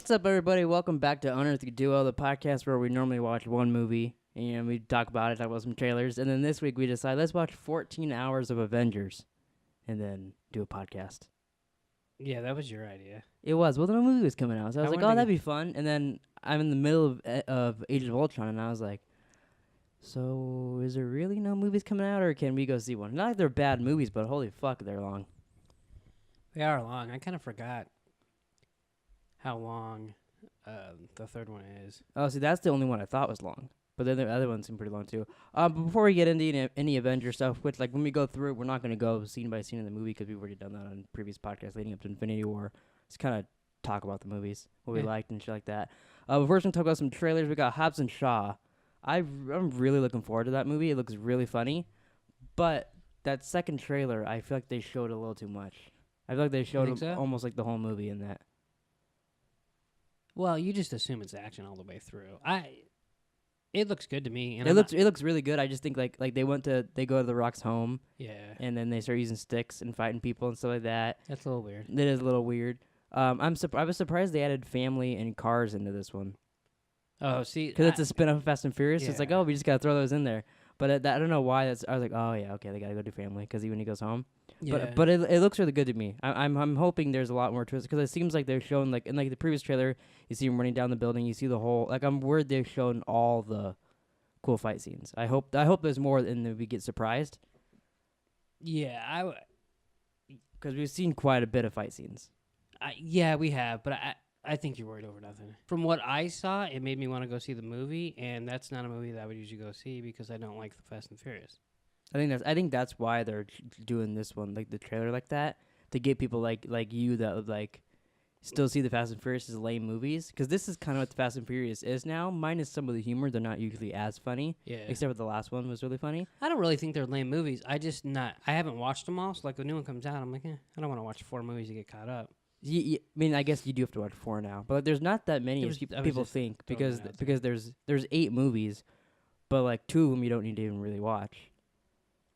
What's up, everybody? Welcome back to Unearthly Duo, the podcast where we normally watch one movie and we talk about it, talk about some trailers, and then this week we decide let's watch 14 hours of Avengers and then do a podcast. Yeah, that was your idea. It was. Well, the movie was coming out, so I was I like, wanted oh, to that'd be fun. And then I'm in the middle of Age of Ultron, and I was like, so is there really no movies coming out, or can we go see one? Not like they're bad movies, but holy fuck, they're long. They are long. I kind of forgot how long the third one is. Oh, see, that's the only one I thought was long. But then the other ones seem pretty long, too. But before we get into any Avenger stuff, which, like, when we go through it, we're not going to go scene by scene in the movie because we've already done that on previous podcasts leading up to Infinity War. Just kind of talk about the movies, what we liked and shit like that. But first, we're going to talk about some trailers. We got Hobbs and Shaw. I'm really looking forward to that movie. It looks really funny. But that second trailer, I feel like they showed a little too much. I feel like they showed almost like the whole movie in that. Well, you just assume it's action all the way through. It looks good to me. And it looks really good. I just think like they go to The Rock's home. Yeah. And then they start using sticks and fighting people and stuff like that. That's a little weird. That is a little weird. I was surprised they added family and cars into this one. Oh, see, because it's a spin-off of Fast and Furious. So it's like, Yeah. oh, we just gotta throw those in there. But I don't know why. I was like, oh yeah, okay, they gotta go do family because when he goes home. yeah. But it looks really good to me. I'm hoping there's a lot more twist because it seems like they're showing like in like the previous trailer, you see him running down the building, you see the whole like I'm worried they've shown all the cool fight scenes. I hope there's more and then we get surprised yeah, because we've seen quite a bit of fight scenes. yeah, we have, but I think you're worried over nothing. From what I saw, it made me want to go see the movie, and that's not a movie that I would usually go see because I don't like the Fast and Furious. I think that's why they're doing this one, like the trailer like that, to get people like you that would like still see the Fast and Furious as lame movies, because this is kind of what the Fast and Furious is now, minus some of the humor. They're not usually as funny, Yeah. except for the last one was really funny. I don't really think they're lame movies. I haven't watched them all, so like when a new one comes out, I'm like, I don't want to watch 4 movies to get caught up. I mean, I guess you do have to watch 4 now, but like, there's not that many as people think because there's 8 movies, but like 2 of them you don't need to even really watch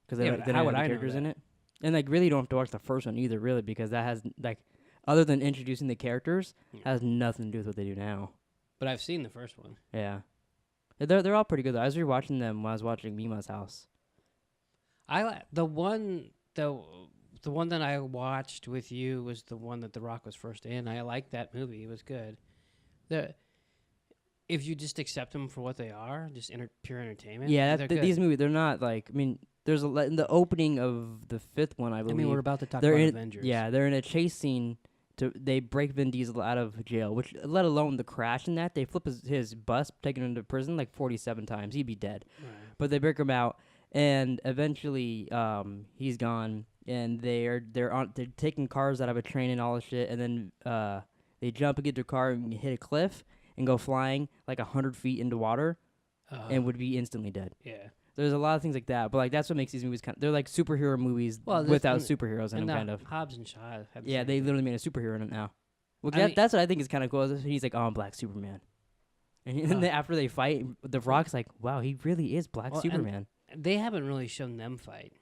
because they don't have the characters in it, and like really you don't have to watch the first one either, really, because that has like other than introducing the characters has nothing to do with what they do now. But I've seen the first one. Yeah, they're all pretty good though. I was rewatching them when I was watching Mima's house. The one that I watched with you was the one that The Rock was first in. I liked that movie. It was good. If you just accept them for what they are, just pure entertainment. Yeah, these movies, they're not like, I mean, there's in the opening of the 5th one, I believe. I mean, we're about to talk about Avengers. Yeah, they're in a chase scene. They break Vin Diesel out of jail, which, let alone the crash in that, they flip his bus, taking him to prison like 47 times. He'd be dead. Right. But they break him out, and eventually he's gone. And they're taking cars out of a train and all this shit, and then they jump and get their car and hit a cliff and go flying like 100 feet into water, and would be instantly dead. Yeah, there's a lot of things like that, but like that's what makes these movies they're like superhero movies without superheroes in them, kind of. Hobbs and Shaw. They literally made a superhero in it now. Well, that's what I think is kind of cool. He's like, oh, I'm Black Superman, and then after they fight, The Rock's like, wow, he really is Black Superman. They haven't really shown them fight.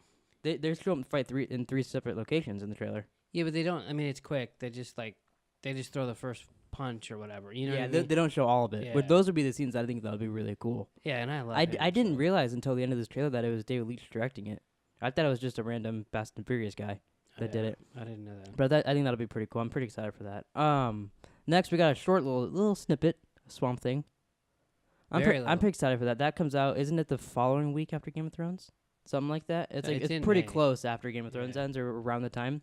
They're showing fight in 3 separate locations in the trailer. Yeah, but they don't. I mean, it's quick. They just throw the first punch or whatever. You know? Yeah, what I mean? they don't show all of it. Yeah. But those would be the scenes I think that would be really cool. Yeah, and I love. I didn't realize until the end of this trailer that it was David Leitch directing it. I thought it was just a random Fast and Furious guy that did it. I didn't know that. But I think that'll be pretty cool. I'm pretty excited for that. Next we got a short little snippet, Swamp Thing. I'm pretty excited for that. That comes out, isn't it the following week after Game of Thrones? Something like that. It's pretty close after Game of Thrones ends or around the time.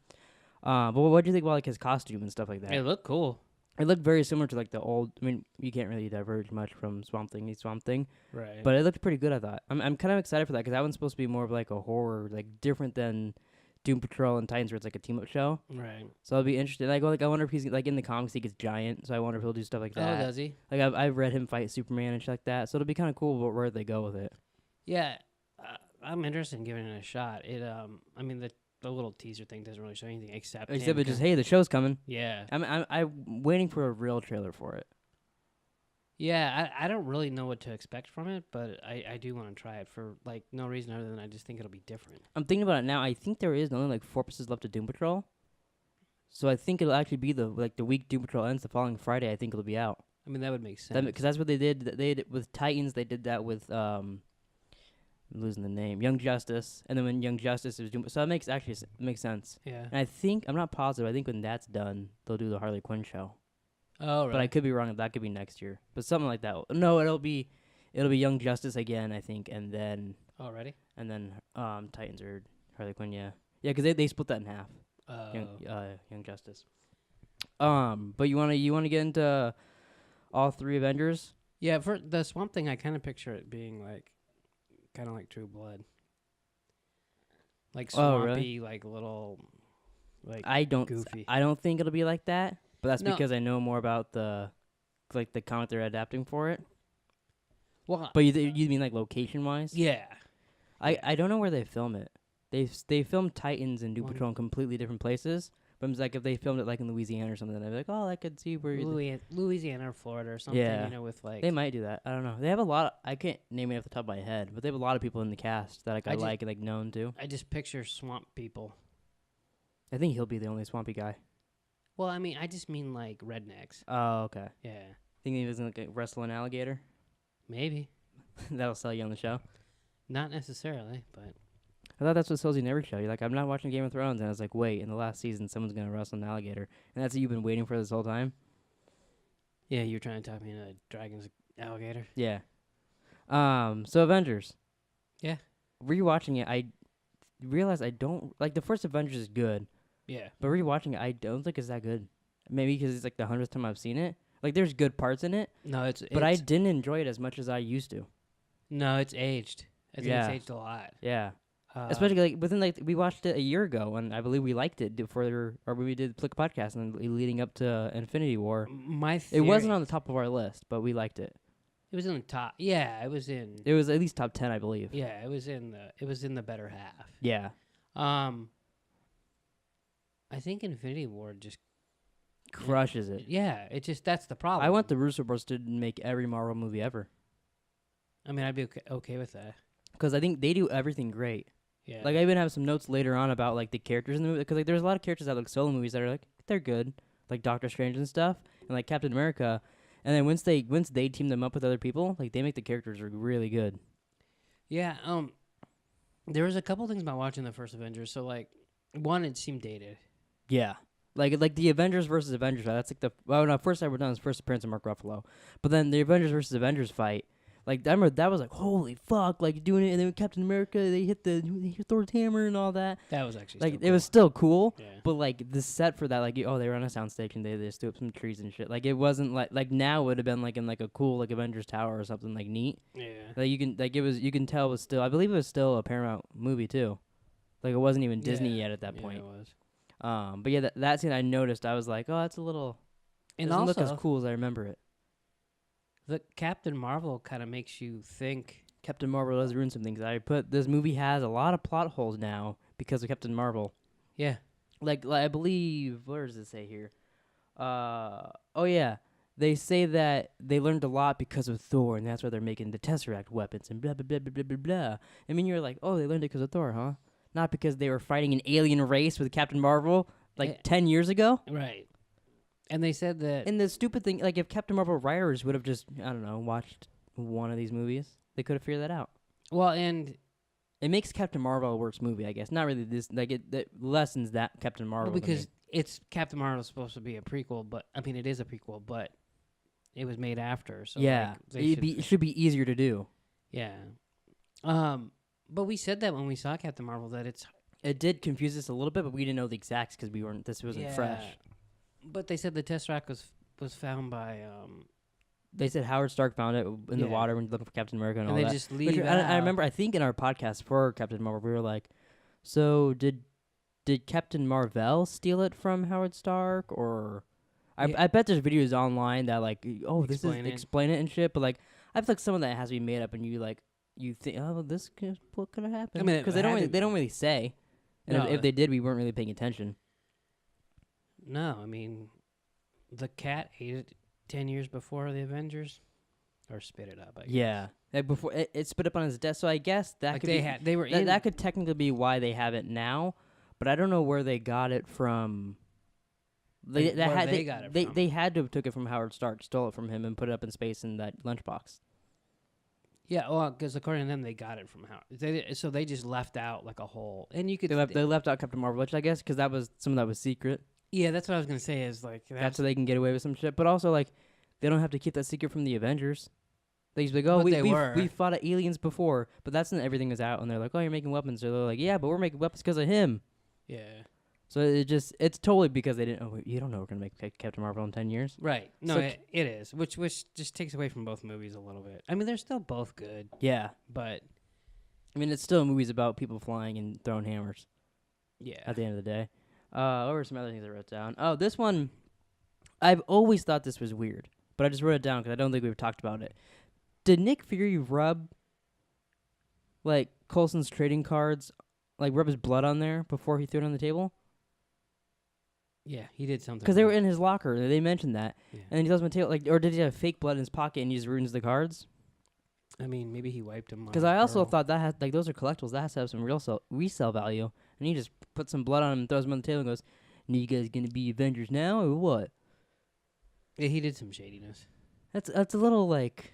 But what do you think about like his costume and stuff like that? It looked cool. It looked very similar to like the old. I mean, you can't really diverge much from Swamp Thing. Right. But it looked pretty good. I thought. I'm kind of excited for that because that one's supposed to be more of like a horror, like different than Doom Patrol and Titans, where it's like a team up show. Right. So it'll be interesting. I wonder if he's like in the comics he gets giant. So I wonder if he'll do stuff like that. Oh, does he? Like I've read him fight Superman and shit like that. So it'll be kind of cool where they go with it. Yeah, I'm interested in giving it a shot. I mean the little teaser thing doesn't really show anything except just hey, the show's coming. Yeah. I'm waiting for a real trailer for it. Yeah, I don't really know what to expect from it, but I do want to try it for like no reason other than I just think it'll be different. I'm thinking about it now. I think there is only like 4 episodes left of Doom Patrol. So I think it'll actually be the week Doom Patrol ends, the following Friday. I think it'll be out. I mean, that would make sense. Because that's what they did. They did with Titans. They did that with I'm losing the name, Young Justice, and then when Young Justice is Doom, so it makes sense. Yeah. And I think I'm not positive. I think when that's done, they'll do the Harley Quinn show. Oh, right. But I could be wrong. That could be next year. But something like that. No, it'll be Young Justice again, I think, and then Already? Titans or Harley Quinn. Yeah, because they split that in half. Oh. Young Justice. But you wanna get into all three Avengers? Yeah, for the Swamp Thing, I kind of picture it being kind of like True Blood. Like swampy, really? like little, I don't goofy. I don't think it'll be like that. But that's No. because I know more about the comic they're adapting for it. Well, But you mean like location wise? yeah. I don't know where they film it. They filmed Titans and Doom One- Patrol in completely different places. But it's like if they filmed it like in Louisiana or something, I'd be like, oh, I could see where Louisiana or Florida or something, Yeah. with like... they might do that. I don't know. They have a lot. I can't name it off the top of my head, but they have a lot of people in the cast that I like and known too. I just picture swamp people. I think he'll be the only swampy guy. Well, I mean, I just mean like rednecks. Oh, okay. Yeah. Think he was gonna wrestle an alligator? Maybe. That'll sell you on the show. Not necessarily, but... I thought that's what sells you in every show. You're like, I'm not watching Game of Thrones, and I was like, wait, in the last season, someone's gonna wrestle an alligator, and that's what you've been waiting for this whole time. Yeah, you're trying to talk me into a dragon's alligator. Yeah. So Avengers. Yeah. Rewatching it, I realized I don't like the first Avengers is good, Yeah. but rewatching it, I don't think it's that good. Maybe because it's like the 100th time I've seen it. Like, there's good parts in it, No, but I didn't enjoy it as much as I used to. No, it's aged. I think it's Yeah. aged a lot. Yeah. Especially we watched it a year ago, and I believe we liked it when we did Flick podcast and leading up to Infinity War. My It theory, wasn't on the top of our list, but we liked it. It was in the top. Yeah, it was in. It was at least top 10, I believe. Yeah, it was in the better half. Yeah. I think Infinity War just Crushes it. Yeah, that's the problem. I want the Russo Bros to make every Marvel movie ever. I mean, I'd be okay with that. Because I think they do everything great. Yeah. Like, I even have some notes later on about, like, the characters in the movie. Because, like, there's a lot of characters that look solo movies that are, like, they're good. Like, Doctor Strange and stuff. And, like, Captain America. And then once they team them up with other people, like, they make the characters really good. Yeah, there was a couple things about watching the first Avengers. So, like, one, it seemed dated. Yeah. Like the Avengers versus Avengers fight. That's like first time we're done is first appearance of Mark Ruffalo. But then the Avengers versus Avengers fight, like, I remember that was like, holy fuck, like, doing it. And then Captain America, they hit Thor's hammer and all that. That was actually like, still it cool. was still cool. Yeah. But, like, the set for that, like, they were on a soundstage and they just threw up some trees and shit. Like, it wasn't like now it would have been like in like a cool like Avengers Tower or something like neat. Yeah. Like, you can tell it was still, I believe it was still a Paramount movie too. Like, it wasn't even Disney yet at that point. It was. But yeah, that scene I noticed, I was like, oh, that's a little. And doesn't look also, as cool as I remember it. the Captain Marvel kind of makes you think. Captain Marvel does ruin some things. This movie has a lot of plot holes now because of Captain Marvel. Yeah. Like I believe, where does it say here? Oh yeah, they say that they learned a lot because of Thor, and that's why they're making the Tesseract weapons and blah blah blah blah blah blah blah. I mean, you're like, oh, they learned it because of Thor, huh? Not because they were fighting an alien race with Captain Marvel like 10 years ago. Right. And they said that. And the stupid thing, like, if Captain Marvel writers would have just, I don't know, watched one of these movies, they could have figured that out. Well, and it makes Captain Marvel a worse movie, I guess. Not really this, like, it lessens that Captain Marvel. because it's Captain Marvel is supposed to be a prequel, but I mean, it is a prequel, but it was made after. So yeah, like, it should be easier to do. Yeah. But we said that when we saw Captain Marvel that it did confuse us a little bit, but we didn't know the exacts because this wasn't fresh. But they said the Tesseract was found by They said Howard Stark found it in the water when he looked for Captain America and all they that. just leave I remember, I think in our podcast for Captain Marvel, we were like, so did Captain Marvel steal it from Howard Stark? Or I bet there's videos online that like, oh, this is explain it and shit. But like, I feel like some of that has to be made up, and you think, oh, what could have happened? I mean, because they don't really say. And if they did, we weren't really paying attention. No, I mean, the cat ate it 10 years before the Avengers, or spit it up. I guess. Yeah, before it spit up on his desk. So I guess that like could that could technically be why they have it now, but I don't know where they got it from. They Like, where had they got it from. they had to have took it from Howard Stark, stole it from him, and put it up in space in that lunchbox. Yeah, well, because according to them, they got it from Howard. So they just left out like a whole, and you could. They left out Captain Marvel, which I guess because that was some of that was secret. Yeah, that's what I was gonna say. Is like That's so they can get away with some shit. But also like they don't have to keep that secret from the Avengers. They just be like, oh, we fought aliens before, but that's not everything is out, and they're like, oh, you're making weapons. Or they're like, yeah, but we're making weapons because of him. Yeah. So it's totally because they didn't. Oh, you don't know we're gonna make Captain Marvel in 10 years, Right. No, So it is, which just takes away from both movies a little bit. I mean, they're still both good, yeah. but I mean, it's still movies about people flying and throwing hammers. yeah. At the end of the day, what were some other things I wrote down? Oh, this one, I've always thought this was weird, but I just wrote it down because I don't think we've talked about it. Did Nick Fury rub like Coulson's trading cards, like rub his blood on there before he threw it on the table? Yeah, he did something. Because they were in his locker. They mentioned that. Yeah. And then he throws them on the table. Like, or did he have fake blood in his pocket and he just ruins the cards? I mean, maybe he wiped him. Because I also thought that had, like, those are collectibles. That has to have some resale value. And he just puts some blood on him and throws them on the table and goes, "And you guys gonna be Avengers now or what?" Yeah, he did some shadiness. That's a little, like,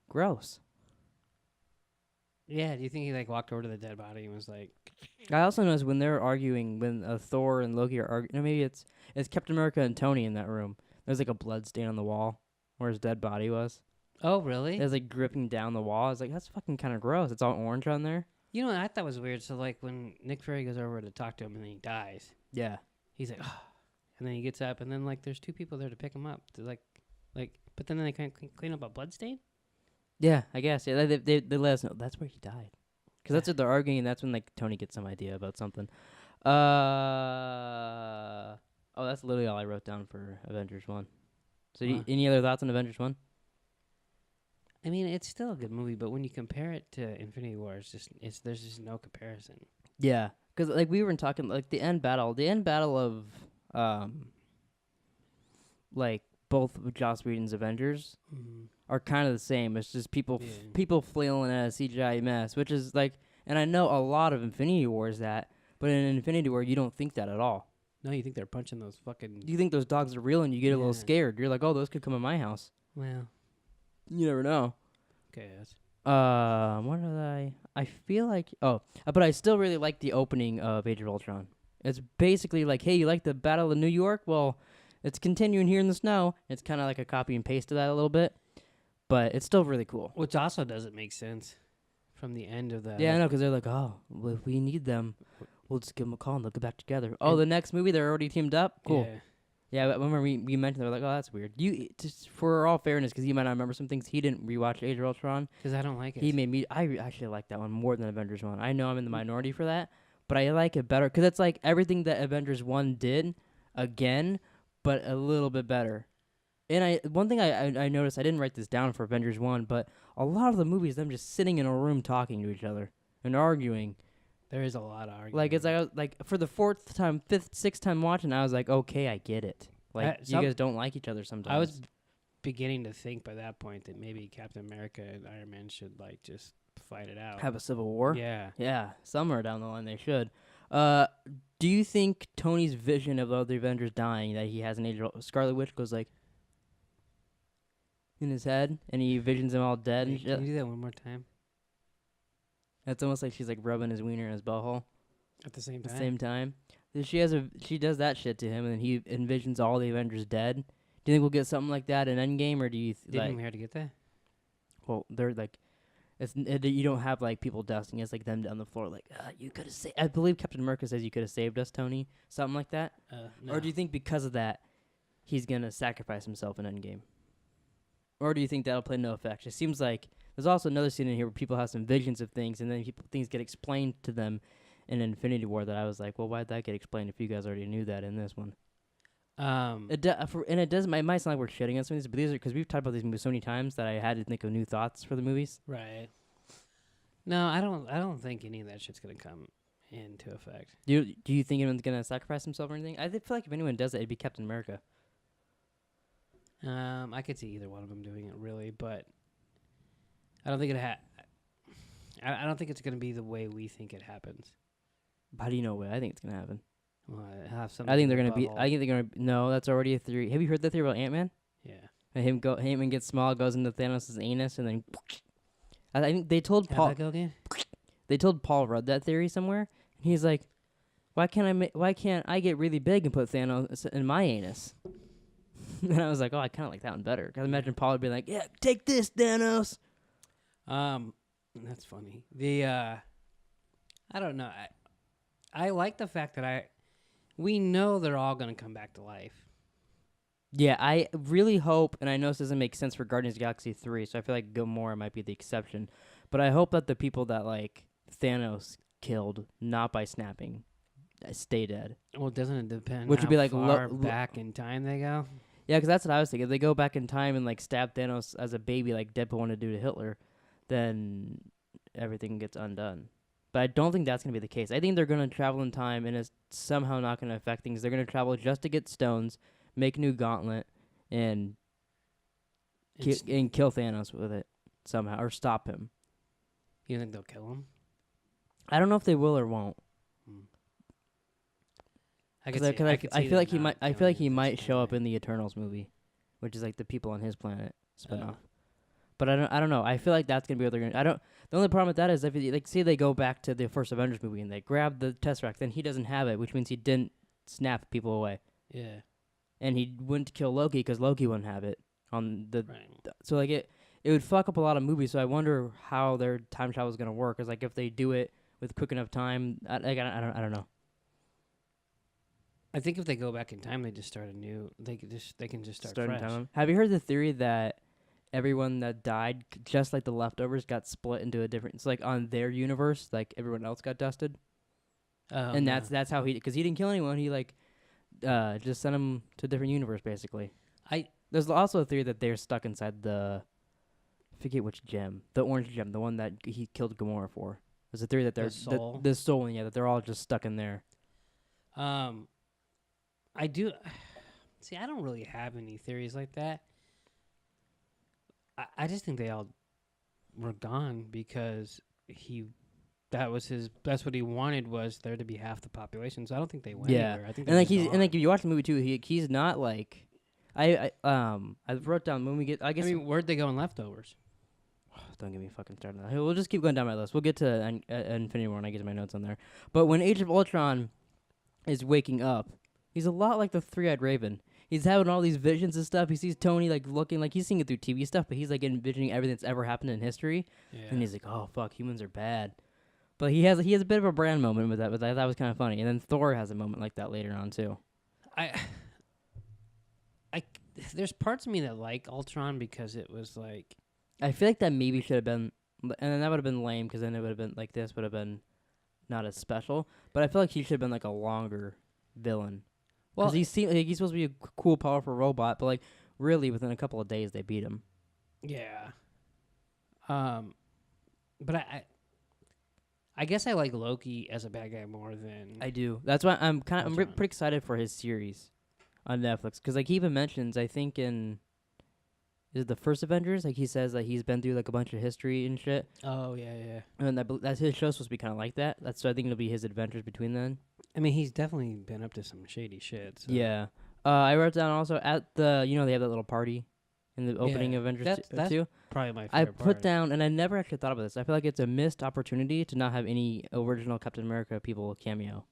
gross. Yeah, do you think he like walked over to the dead body and was like? I also noticed when they're arguing, when Thor and Loki are arguing, no, maybe it's Captain America and Tony in that room. There's like a blood stain on the wall where his dead body was. Oh, really? It was like dripping down the wall. I was like, that's fucking kind of gross. It's all orange on there. You know what I thought was weird? So like when Nick Fury goes over to talk to him and then he dies, Yeah. he's like, oh. And then he gets up and then like there's two people there to pick him up. To, like, but then they can't clean up a blood stain. Yeah, I guess. Yeah, they let us know that's where he died. Because that's what they're arguing, and that's when like Tony gets some idea about something. Oh, that's literally all I wrote down for Avengers 1. So any other thoughts on Avengers 1? I mean, it's still a good movie, but when you compare it to Infinity War, there's just no comparison. Yeah, because like we were talking, like the end battle of like both of Joss Whedon's Avengers are kind of the same. It's just people flailing at a CGI mess, which is like, and I know a lot of Infinity War is that, but in Infinity War you don't think that at all. No, you think they're punching those fucking. You think those dogs are real, and you get a little scared. You're like, oh, those could come in my house. Well, you never know. Okay. Yes. What did I feel like? Oh, but I still really like the opening of Age of Ultron. It's basically like, hey, you like the Battle of New York? Well, it's continuing here in the snow. It's kind of like a copy and paste of that a little bit, but it's still really cool. Which also doesn't make sense from the end of that. Yeah, I know, because they're like, oh, well, if we need them, we'll just give them a call and they'll get back together. Oh, the next movie, they're already teamed up? Cool. Yeah, but remember we mentioned, they were like, oh, that's weird. You, just for all fairness, because you might not remember some things, he didn't rewatch Age of Ultron. Because I don't like it. He made me, I actually like that one more than Avengers 1. I know I'm in the minority for that, but I like it better, because it's like everything that Avengers 1 did, again, but a little bit better. And one thing I noticed, I didn't write this down for Avengers 1, but a lot of the movies, them just sitting in a room talking to each other and arguing. There is a lot of arguing. Like, it's like for the fourth time, fifth, sixth time watching, I was like, okay, I get it. Like, you guys don't like each other sometimes. I was beginning to think by that point that maybe Captain America and Iron Man should, like, just fight it out. Have a civil war? Yeah. Yeah, somewhere down the line they should. Do you think Tony's vision of the other Avengers dying, that he has an Age of Scarlet Witch, goes like in his head, and he visions them all dead and shit? Can you do that one more time? It's almost like she's like rubbing his wiener in his butthole At the same at time? the same time. She does that shit to him, and then he envisions all the Avengers dead. Do you think we'll get something like that in Endgame, or do you Didn't we have to get that? Well, they're like, you don't have like people dusting. It's like them down the floor, like, you could have saved. I believe Captain America says you could have saved us, Tony, something like that. No. Or do you think because of that, he's gonna sacrifice himself in Endgame? Or do you think that'll play no effect? It seems like there's also another scene in here where people have some visions of things, and then things get explained to them in Infinity War. That I was like, well, why'd that get explained if you guys already knew that in this one? It does. It might sound like we're shitting on some of these, but these are because we've talked about these movies so many times that I had to think of new thoughts for the movies. Right. No, I don't think any of that shit's gonna come into effect. Do you think anyone's gonna sacrifice himself or anything? I feel like if anyone does that, it'd be Captain America. I could see either one of them doing it, really, but I don't think I don't think it's gonna be the way we think it happens. How do you know what I think it's gonna happen? Well, I have something I think in they're the gonna be. bubble. I think they're gonna. No, that's already a theory. Have you heard the theory about Ant-Man? Yeah. Him gets small, goes into Thanos' anus, and then. I think they told How'd Paul. that go again? They told Paul Rudd that theory somewhere, and he's like, "Why can't I get really big and put Thanos in my anus?" And I was like, "Oh, I kind of like that one better." Cause imagine Paul would be like, "Yeah, take this, Thanos." That's funny. I don't know. I like the fact that we know they're all gonna come back to life. Yeah, I really hope, and I know this doesn't make sense for Guardians of the Galaxy 3, so I feel like Gamora might be the exception. But I hope that the people that, like, Thanos killed, not by snapping, stay dead. Well, doesn't it depend Which how would be like far back in time they go? Yeah, because that's what I was thinking. If they go back in time and, like, stab Thanos as a baby like Deadpool wanted to do to Hitler, then everything gets undone. But I don't think that's going to be the case. I think they're going to travel in time, and it's somehow not going to affect things. They're going to travel just to get stones, make a new gauntlet, and kill Thanos with it somehow, or stop him. You think they'll kill him? I don't know if they will or won't. I feel like he might. I feel like he might show up in the Eternals movie, which is like the people on his planet spinoff. But I don't know. I feel like that's gonna be what they're gonna. I don't. The only problem with that is if like say they go back to the first Avengers movie and they grab the Tesseract, then he doesn't have it, which means he didn't snap people away. Yeah. And he wouldn't kill Loki because Loki wouldn't have it on the. Right. So like it would fuck up a lot of movies. So I wonder how their time travel is gonna work. Is like if they do it with quick enough time. I don't know. I think if they go back in time, they just start anew. They can just start fresh. Time. Have you heard the theory that everyone that died, just like the leftovers, got split into a different? It's like on their universe, like everyone else got dusted. And that's how because he didn't kill anyone. He like just sent them to a different universe, basically. There's also a theory that they're stuck inside I forget which gem, the orange gem, the one that he killed Gamora for. There's a theory that they're the soul, yeah, that they're all just stuck in there. I do. See, I don't really have any theories like that. I just think they all were gone because that's what he wanted, was there to be half the population. So I don't think they went anywhere. I think if you watch the movie too, he's not like I wrote down when we get. I mean, where'd they go in leftovers? Don't get me fucking started on that. We'll just keep going down my list. We'll get to Infinity War when I get to my notes on there. But when Age of Ultron is waking up, he's a lot like the Three-Eyed Raven. He's having all these visions and stuff. He sees Tony like looking like he's seeing it through TV stuff, but he's like envisioning everything that's ever happened in history. Yeah. And he's like, "Oh fuck, humans are bad." But he has a bit of a brand moment with that. But that was kind of funny. And then Thor has a moment like that later on too. There's parts of me that like Ultron because it was like. I feel like that maybe should have been, and then that would have been lame because then it would have been like this would have been not as special. But I feel like he should have been like a longer villain. Well, because he's supposed to be a cool, powerful robot, but like really within a couple of days they beat him. Yeah. But I guess I like Loki as a bad guy more than I do. That's why I'm pretty excited for his series on Netflix because like he even mentions I think in. Is it the first Avengers? Like he says that he's been through like a bunch of history and shit. Oh yeah. And that's his show's supposed to be kind of like that. So I think it'll be his adventures between then. I mean, he's definitely been up to some shady shit. So. Yeah. I wrote down also at the they have that little party in the opening of Avengers that's 2. Probably my favorite I put part. down, and I never actually thought about this. I feel like it's a missed opportunity to not have any original Captain America people cameo,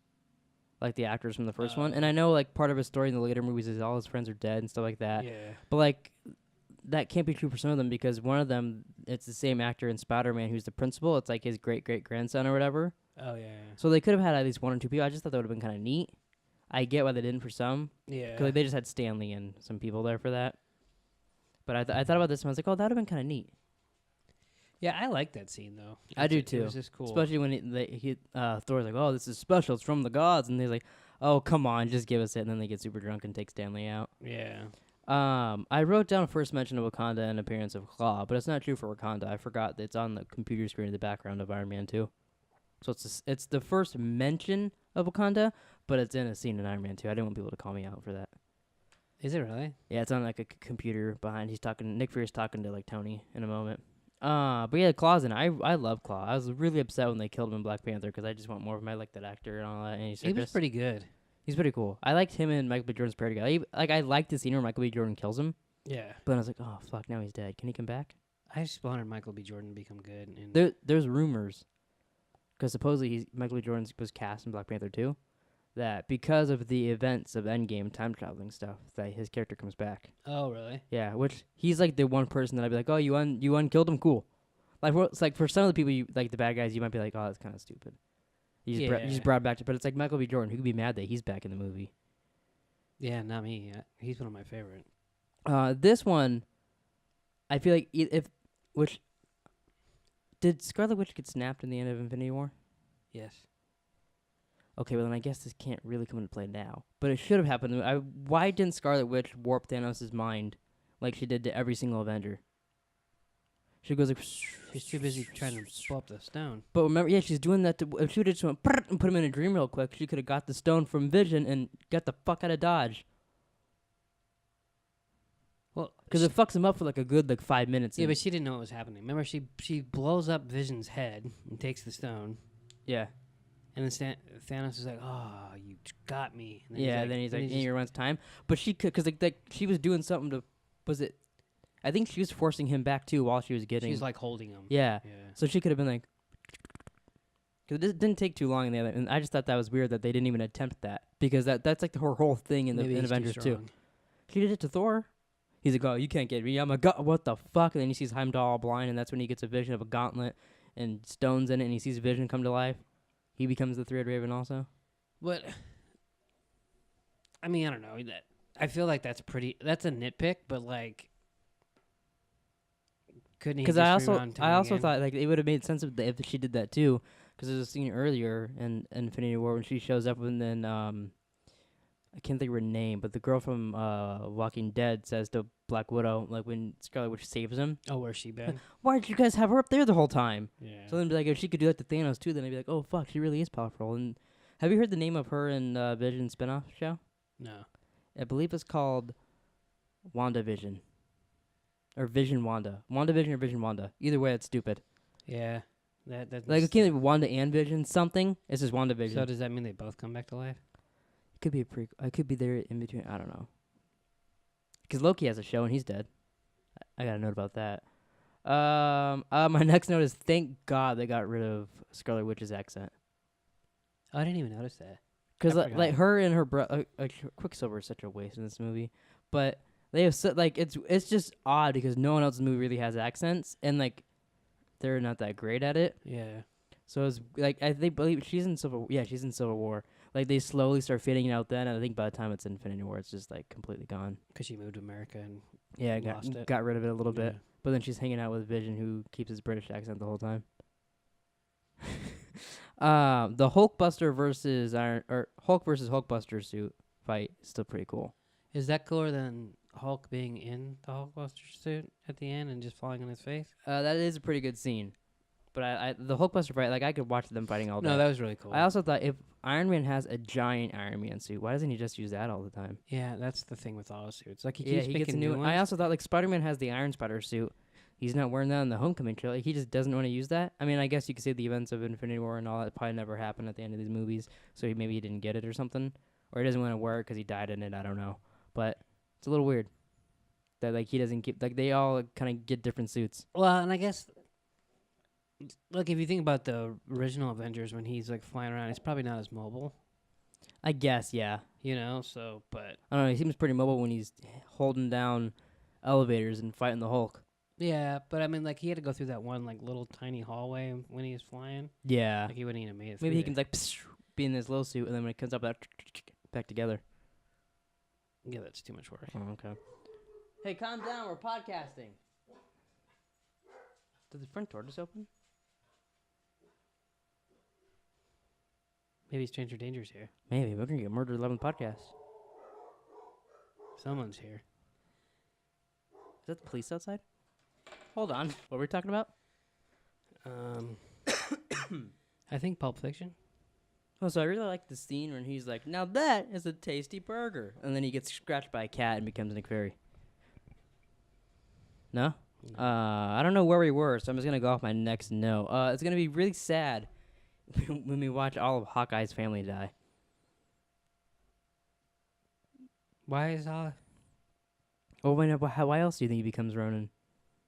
like the actors from the first one. And I know like part of his story in the later movies is all his friends are dead and stuff like that. Yeah. But like. That can't be true for some of them because one of them, it's the same actor in Spider-Man who's the principal. It's like his great-great-grandson or whatever. Oh, yeah. So they could have had at least one or two people. I just thought that would have been kind of neat. I get why they didn't for some. Yeah. Because they just had Stanley and some people there for that. But I thought about this and I was like, oh, that would have been kind of neat. Yeah, I like that scene, though. I do, too. It was just cool. Especially when Thor's like, oh, this is special. It's from the gods. And he's like, oh, come on, just give us it. And then they get super drunk and take Stanley out. Yeah. I wrote down first mention of Wakanda and appearance of Claw, but it's not true for Wakanda. I forgot that it's on the computer screen in the background of Iron Man 2. So it's the first mention of Wakanda, but it's in a scene in Iron Man 2. I didn't want people to call me out for that. Is it really? Yeah, it's on like a computer behind. Nick Fury's talking to like Tony in a moment. But yeah, Claw's in. I love Claw. I was really upset when they killed him in Black Panther because I just want more of him. I like that actor and all that. And he was pretty good. He's pretty cool. I liked him and Michael B. Jordan's parody guy. I liked the scene where Michael B. Jordan kills him, Yeah. but I was like, oh fuck, now he's dead. Can he come back? I just wanted Michael B. Jordan to become good. And There's rumors, because supposedly Michael B. Jordan was cast in Black Panther 2, that because of the events of Endgame time traveling stuff, that his character comes back. oh, really? Yeah, which he's like the one person that I'd be like, oh, you unkilled him, cool. It's like for some of the people, like the bad guys, you might be like, oh, that's kind of stupid. You just brought back to, but it's like Michael B. Jordan, who could be mad that he's back in the movie. Yeah, not me. He's one of my favorite. This one, I feel like did Scarlet Witch get snapped in the end of Infinity War? Yes. Okay, well then I guess this can't really come into play now. But it should have happened. Why didn't Scarlet Witch warp Thanos' mind like she did to every single Avenger? She goes like... She's too busy trying to blow up the stone. But remember, yeah, she's doing that if she would have just went and put him in a dream real quick, she could have got the stone from Vision and got the fuck out of Dodge. Well, because it fucks him up for like a good 5 minutes. Yeah, but she didn't know what was happening. Remember, she blows up Vision's head and takes the stone. Yeah. And then Thanos is like, "Oh, you got me." And then he's like, "In your runs time." But she could, because like she was doing something to, was it? I think she was forcing him back too while she was getting. She's like holding him. Yeah. So she could have been like, because it didn't take too long in the other, and I just thought that was weird that they didn't even attempt that, because that's like her whole thing in the Avengers too. She did it to Thor. He's like, "Oh, you can't get me. I'm a god. What the fuck?" And then he sees Heimdall blind, and that's when he gets a vision of a gauntlet and stones in it, and he sees Vision come to life. He becomes the Three-Eyed Raven also. But I mean, I don't know. I feel like that's a nitpick, but like, couldn't he? Because I also thought like it would have made sense if she did that too. Because there's a scene earlier in Infinity War when she shows up, and then I can't think of her name, but the girl from Walking Dead says to Black Widow, like when Scarlet Witch saves him. Oh, where's she been? Why did you guys have her up there the whole time? Yeah. So then, be like, if she could do that to Thanos too, then I'd be like, oh fuck, she really is powerful. And have you heard the name of her in Vision spinoff show? No. I believe it's called WandaVision, or Vision Wanda, WandaVision or Vision Wanda. Either way, it's stupid. Yeah. That's like I can't think of Wanda and Vision something. It's just WandaVision. So does that mean they both come back to life? It could be a prequel. I could be there in between. I don't know. Because Loki has a show and he's dead. I got a note about that. My next note is thank God they got rid of Scarlet Witch's accent. Oh, I didn't even notice that. Because like her and her brother, Quicksilver is such a waste in this movie. But they have it's just odd because no one else in the movie really has accents, and like they're not that great at it. Yeah. So it's like they believe she's in Civil War. Like they slowly start fading it out then, and I think by the time it's Infinity War, it's just like completely gone. Because she moved to America and got rid of it a little bit. But then she's hanging out with Vision, who keeps his British accent the whole time. The Hulkbuster versus Hulk versus Hulkbuster suit fight is still pretty cool. Is that cooler than Hulk being in the Hulkbuster suit at the end and just falling on his face? That is a pretty good scene. But the Hulkbuster fight, like I could watch them fighting all day. No, that was really cool. I also thought if Iron Man has a giant Iron Man suit, why doesn't he just use that all the time? Yeah, that's the thing with all the suits. Like he keeps making new ones. I also thought like Spider-Man has the Iron Spider suit. He's not wearing that in the Homecoming trailer. He just doesn't want to use that. I mean, I guess you could say the events of Infinity War and all that probably never happened at the end of these movies, so maybe he didn't get it or something, or he doesn't want to wear it because he died in it. I don't know, but it's a little weird that like he doesn't keep like they all kind of get different suits. Well, and I guess. Look, if you think about the original Avengers when he's like flying around, he's probably not as mobile. I guess, yeah. You know, so, but... I don't know, he seems pretty mobile when he's holding down elevators and fighting the Hulk. Yeah, but I mean, like, he had to go through that one, like, little tiny hallway when he was flying. Yeah. Like, he wouldn't even have made it Maybe he can, like, be in this little suit, and then when it comes up, back together. Yeah, that's too much work. Oh, okay. Hey, calm down, we're podcasting. Did the front door just open? Maybe Stranger Danger's here. Maybe. We're going to get Murder 11 podcast. Someone's here. Is that the police outside? Hold on. What were we talking about? I think Pulp Fiction. Oh, so I really like the scene when he's like, now that is a tasty burger. And then he gets scratched by a cat and becomes Nick Fury. No? I don't know where we were, so I'm just going to go off my next note. It's going to be really sad when we watch all of Hawkeye's family die. Why is all? Oh, why else do you think he becomes Ronin?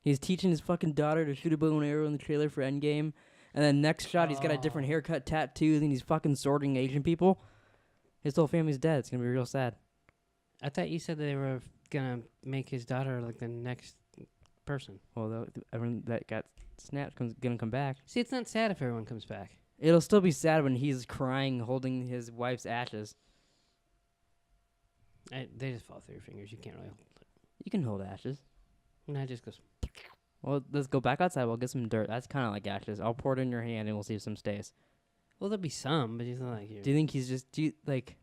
He's teaching his fucking daughter to shoot a bow and arrow in the trailer for Endgame, and then next shot he's got a different haircut, tattoos, and he's fucking sorting Asian people. His whole family's dead. It's gonna be real sad. I thought you said they were gonna make his daughter like the next person. Well, everyone that got snapped gonna come back. See, it's not sad if everyone comes back. It'll still be sad when he's crying, holding his wife's ashes. They just fall through your fingers. You can't really hold it. You can hold ashes. And it just goes. Well, let's go back outside. We'll get some dirt. That's kind of like ashes. I'll pour it in your hand, and we'll see if some stays. Well, there'll be some, but he's not like you. Do you think he's just like?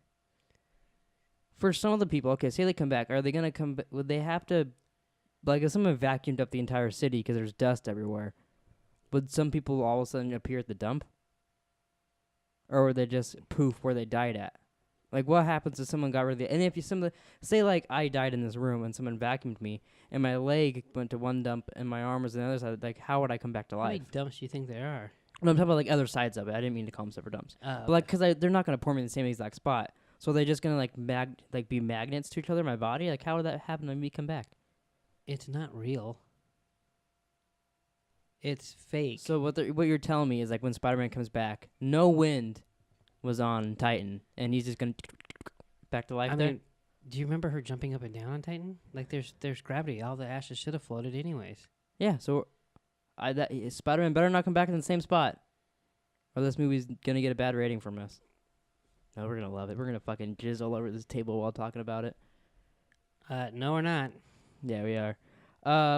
For some of the people, okay, say they come back. Are they gonna come? Would they have to? Like, if someone vacuumed up the entire city because there's dust everywhere, would some people all of a sudden appear at the dump? Or would they just poof where they died at? Like, what happens if someone got rid of the... And if you say, like, I died in this room and someone vacuumed me, and my leg went to one dump and my arm was on the other side, like, how would I come back to How life? many dumps do you think there are? No, I'm talking about, like, other sides of it. I didn't mean to call them separate dumps. But, like, because they're not going to pour me in the same exact spot. So they're just going to, like, be magnets to each other in my body? Like, how would that happen when we come back? It's not real. It's fake. So what you're telling me is, like, when Spider-Man comes back, no wind was on Titan, and he's just going to back to life I there? mean, do you remember her jumping up and down on Titan? Like, there's gravity. All the ashes should have floated anyways. Yeah, so Spider-Man better not come back in the same spot, or this movie's going to get a bad rating from us. No, we're going to love it. We're going to fucking jizz all over this table while talking about it. No, we're not. Yeah, we are.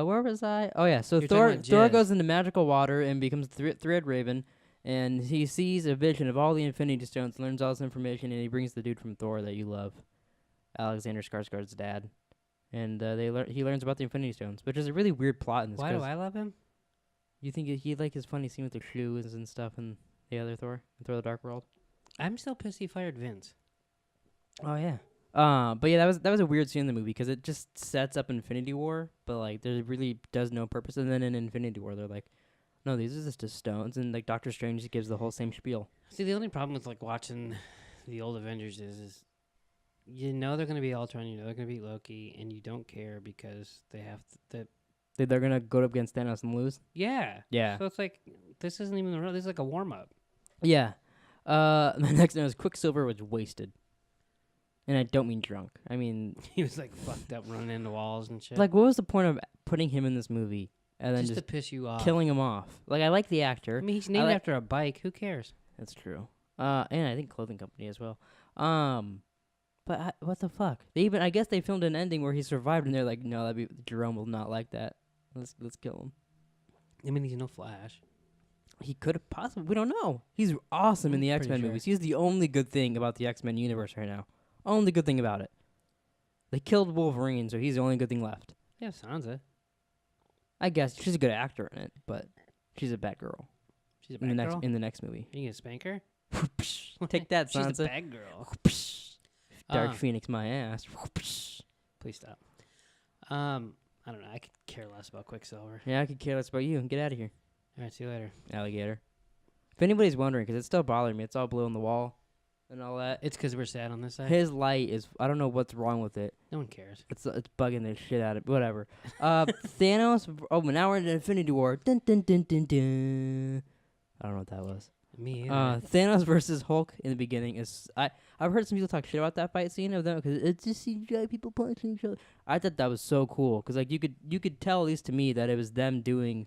Where was I? Oh, yeah, so You're talking Thor about goes into magical water and becomes Thread Raven, and he sees a vision of all the Infinity Stones, learns all this information, and he brings the dude from Thor that you love, Alexander Skarsgård's dad. And he learns about the Infinity Stones, which is a really weird plot in this. Why do I love him? You think he like his funny scene with the shoes and stuff in the other Thor, in Thor the Dark World? I'm still pissed he fired Vince. Oh, yeah. But yeah, that was a weird scene in the movie because it just sets up Infinity War, but like there really does no purpose. And then in Infinity War, they're like, no, these are just stones, and like Doctor Strange just gives the whole same spiel. See, the only problem with like watching the old Avengers is you know they're gonna be Ultron, you know they're gonna beat Loki, and you don't care because they have They're gonna go up against Thanos and lose. Yeah. Yeah. So it's like this isn't even the real. This is like a warm up. Yeah. The next one was Quicksilver was wasted, and I don't mean drunk. I mean He was like fucked up, running into walls and shit. like what was the point of putting him in this movie and then just just to piss you off. killing him off? Like I like the actor. I mean, he's named like- after a bike. Who cares? That's true. And I think clothing company as well. But what the fuck? I guess they filmed an ending where he survived, and they're like, no, Jerome will not like that. Let's kill him. I mean, he's no Flash. He could have possibly. We don't know. He's awesome in the I'm X-Men pretty sure. movies. He's the only good thing about the X-Men universe right now. Only good thing about it. They killed Wolverine, so he's the only good thing left. Yeah, Sansa. I guess she's a good actor in it, but she's a bad girl She's a in the bad next girl. in the next movie. Are you gonna spank her? Take that, She's Sansa. a bad girl. Dark Phoenix, my ass. Please stop. I don't know. I could care less about Quicksilver. Yeah, I could care less about you. Get out of here, All right, see you later. alligator. If anybody's wondering, because it's still bothering me, it's all blue on the wall and all that. It's because we're sad on this side. His light is, I don't know what's wrong with it. No one cares. It's bugging the shit out of it. Whatever. Thanos. Oh, but now we're in Infinity War. Dun, dun, dun, dun, dun. I don't know what that was. Me either. Thanos versus Hulk in the beginning is. I've heard some people talk shit about that fight scene of them because it's just CGI people punching each other. I thought that was so cool because like you could tell at least to me that it was them doing,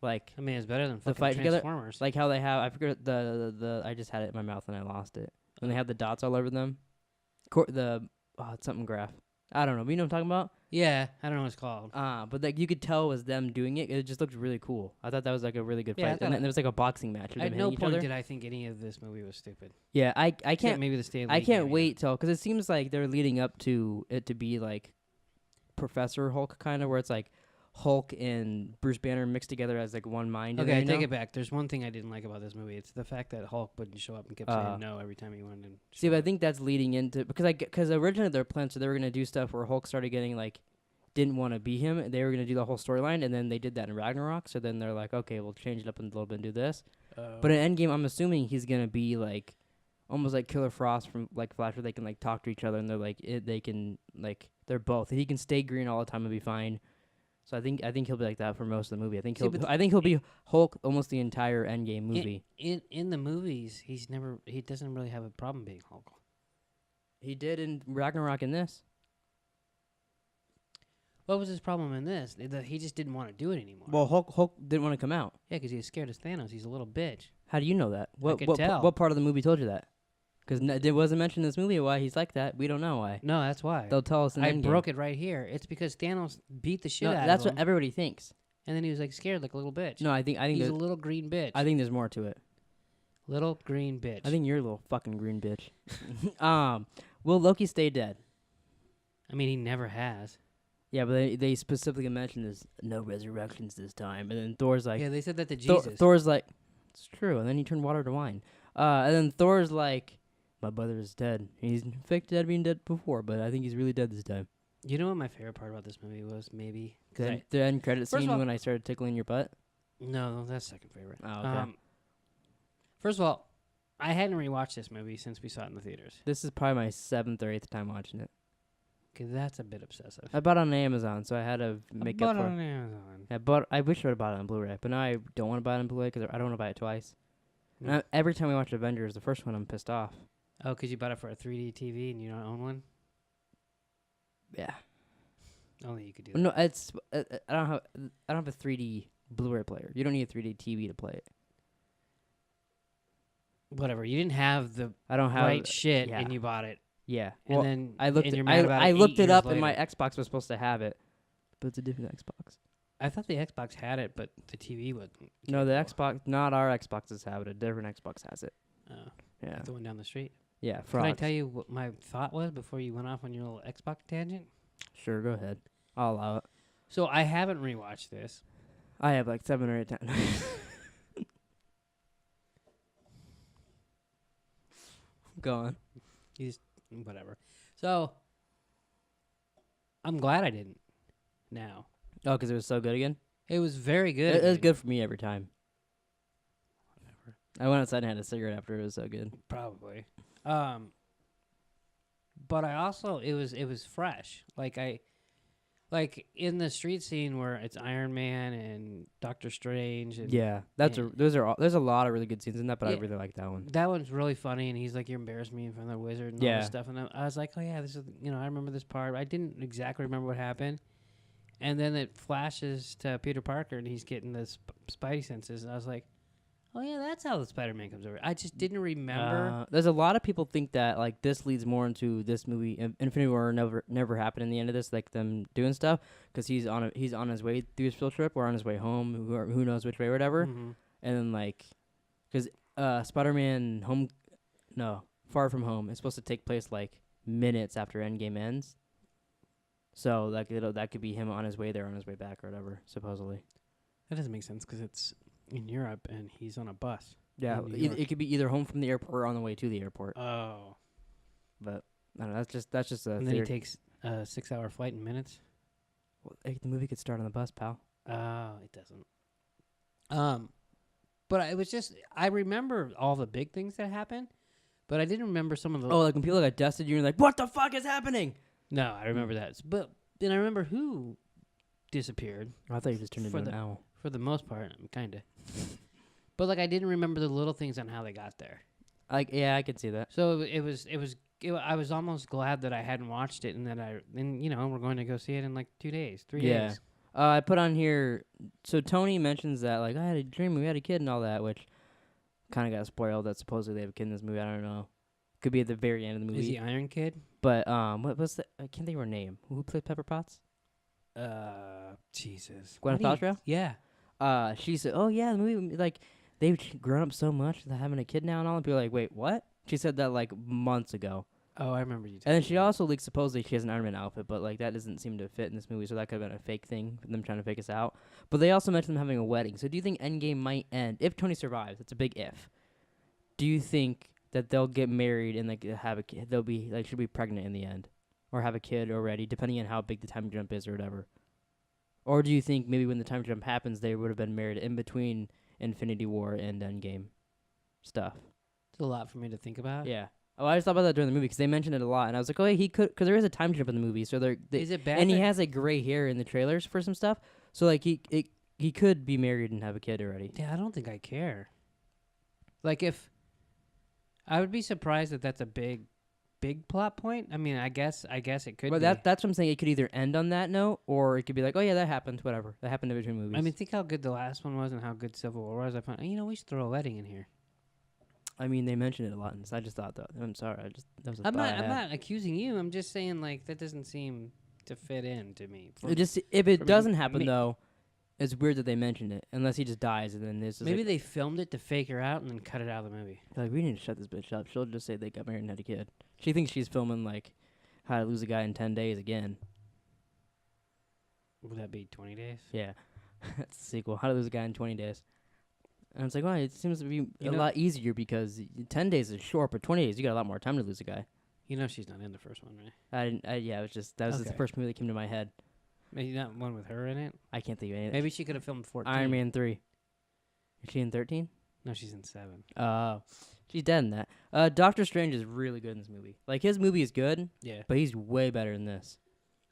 like I mean, it's better than the fucking fight together, Transformers. like how they have. I forget the. I just had it in my mouth and I lost it. When they have the dots all over them. It's something graph. I don't know. But you know what I'm talking about? Yeah, I don't know what it's called. But like you could tell it was them doing it. It just looked really cool. I thought that was like a really good Yeah, I fight. thought And then there was like a boxing match. with At them no hitting each point other. did I think any of this movie was stupid. Yeah, I Except can't. maybe the Stan I Lee can't cameo. wait till because it seems like they're leading up to it to be like Professor Hulk kind of where it's like Hulk and Bruce Banner mixed together as like one mind. Okay, I take it back. There's one thing I didn't like about this movie. It's the fact that Hulk wouldn't show up and kept saying no every time he wanted to. See, but I think that's leading into because originally their plan, so they were gonna do stuff where Hulk started getting like didn't want to be him. They were gonna do the whole storyline, and then they did that in Ragnarok. So then they're like, okay, we'll change it up a little bit and do this. But in Endgame, I'm assuming he's gonna be like almost like Killer Frost from like Flash, where they can like talk to each other and they're like they can like they're both. He can stay green all the time and be fine. So I think he'll be like that for most of the movie. See, but I think he'll be Hulk almost the entire Endgame movie. In the movies, he doesn't really have a problem being Hulk. He did in Ragnarok in this. What was his problem in this? He just didn't want to do it anymore. Well, Hulk didn't want to come out. Yeah, because he was scared of Thanos. He's a little bitch. How do you know that? could tell. What part of the movie told you that? Because it wasn't mentioned in this movie why he's like that. We don't know why. No, that's why. They'll tell us in I Endgame. broke it right here. It's because Thanos beat the shit out of him. That's what everybody thinks. And then he was like scared like a little bitch. No, I think he's a little green bitch. I think there's more to it. Little green bitch. I think you're a little fucking green bitch. Will Loki stay dead? I mean, he never has. Yeah, but they specifically mentioned there's no resurrections this time. And then Thor's like... Yeah, they said that to Jesus. Thor's like, it's true. And then he turned water to wine. And then Thor's like, my brother is dead. He's fake dead being dead before, but I think he's really dead this time. You know what my favorite part about this movie was, maybe? The end credit First of scene all- when I started tickling your butt? No, that's second favorite. Oh, okay. First of all, I hadn't rewatched this movie since we saw it in the theaters. This is probably my 7th or 8th time watching it. Okay, that's a bit obsessive. I bought it on Amazon, so I had to make up for it. on Amazon. I wish I would have bought it on Blu-ray, but now I don't want to buy it on Blu-ray because I don't want to buy it twice. Hmm. And every time we watch Avengers, the first one, I'm pissed off. Oh, because you bought it for a 3D TV and you don't own one? Yeah. Only you could do that. No, it's I don't have a 3D Blu-ray player. You don't need a 3D TV to play it. Whatever. You didn't have the I don't have right shit, yeah. and you bought it. Yeah. And Well, then I looked. and you're mad about I it looked 8 it years up, and my later. Xbox was supposed to have it, but it's a different Xbox. I thought the Xbox had it, but the TV wasn't. No, the capable. Xbox, not our Xboxes have it. A different Xbox has it. Oh, Yeah. the one down the street. Yeah. Can I Frogs. tell you what my thought was before you went off on your little Xbox tangent? Sure, go ahead. I'll allow it. So I haven't rewatched this. I have like 7 or 8 times. Go on. Whatever. So I'm glad I didn't. Now Oh, because it was so good again? it was very good. It was again. good for me every time. I went outside and had a cigarette after it was so good. Probably. But I also it was fresh. Like in the street scene where it's Iron Man and Doctor Strange and Yeah, there's a lot of really good scenes in that, but I Yeah. really like that one. that one's really funny, and he's like, "You embarrassed me in front of the wizard," and all Yeah. this stuff. And I was like, "Oh yeah, this is I remember this part. I didn't exactly remember what happened." And then it flashes to Peter Parker, and he's getting the Spidey senses, and I was like, "Oh yeah, that's how the Spider-Man comes over." I just didn't remember. There's a lot of people think that like this leads more into this movie. Infinity War never happened in the end of this, like them doing stuff, because he's on his way through his field trip or on his way home, who knows which way, or whatever. Mhm. And then like, because Spider-Man Far From Home is supposed to take place like minutes after Endgame ends. So like that could be him on his way there, on his way back, or whatever. Supposedly. That doesn't make sense because it's in Europe and he's on a bus. Yeah, In New York. it could be either home from the airport or on the way to the airport. Oh. But I don't know. That's just a And then he theory. takes a 6-hour flight in minutes. Well, the movie could start on the bus, pal. Oh, it doesn't. But it was just I remember all the big things that happened, but I didn't remember some of the. Oh, like when people got dusted, you're like, what the fuck is happening? No, I remember that. But then I remember who disappeared I thought you just turned For into an the- owl. for the most part, kind of. But like I didn't remember the little things on how they got there. Like, yeah, I could see that. So I was almost glad that I hadn't watched it, and that we're going to go see it in like 2 days, 3 Yeah. days. I put on here. So Tony mentions that like I had a dream, we had a kid and all that, which kind of got spoiled. That supposedly they have a kid in this movie. I don't know. Could be at the very end of the movie. Is he Iron Kid? But what was the? I can't think of her name. Who played Pepper Potts? Jesus. Gwyneth What do you- Paltrow? Yeah. She said, "Oh yeah, the movie like they've grown up so much that having a kid now and all." And people are like, "Wait, what?" She said that like months ago. Oh, I remember you. And then telling she me. also like supposedly she has an Iron Man outfit, but like that doesn't seem to fit in this movie, so that could have been a fake thing, them trying to fake us out. But they also mentioned them having a wedding. So do you think Endgame might end if Tony survives? It's a big if. Do you think that they'll get married and like have a kid? They'll be like should be pregnant in the end, or have a kid already, depending on how big the time jump is or whatever. Or do you think maybe when the time jump happens, they would have been married in between Infinity War and Endgame stuff? It's a lot for me to think about. Yeah. Oh, I just thought about that during the movie because they mentioned it a lot, and I was like, oh, yeah, he could, because there is a time jump in the movie, so Is it bad? and he has like gray hair in the trailers for some stuff, so like he could be married and have a kid already. Yeah, I don't think I care. Like if I would be surprised if that's a big plot point. I mean, I guess it could. But be. that's what I'm saying. It could either end on that note, or it could be like, oh yeah, that happened. Whatever, that happened in between movies. I mean, think how good the last one was and how good Civil War was. I found, we should throw a wedding in here. I mean, they mentioned it a lot, and so I just thought that. I'm sorry, that was a I'm thought I had. not accusing you. I'm just saying like that doesn't seem to fit in to me. If it doesn't happen me- though, it's weird that they mentioned it. Unless he just dies, and then this is Maybe like, they filmed it to fake her out and then cut it out of the movie. like we need to shut this bitch up. She'll just say they got married and had a kid. She thinks she's filming like How to Lose a Guy in 10 Days again. Would that be 20 days? Yeah, that's the sequel. How to Lose a Guy in 20 Days. And it's like, well, it seems to be You a know- lot easier because 10 days is short, but 20 days you got a lot more time to lose a guy. You know she's not in the first one, right? Yeah, it was just that was just the Okay. first movie that came to my head. Maybe not one with her in it. I can't think of anything. Maybe she could have filmed 14. Iron Man 3. Is she in 13? No, she's in 7. She's dead in that. Doctor Strange is really good in this movie. Like his movie is good, Yeah. but he's way better in this.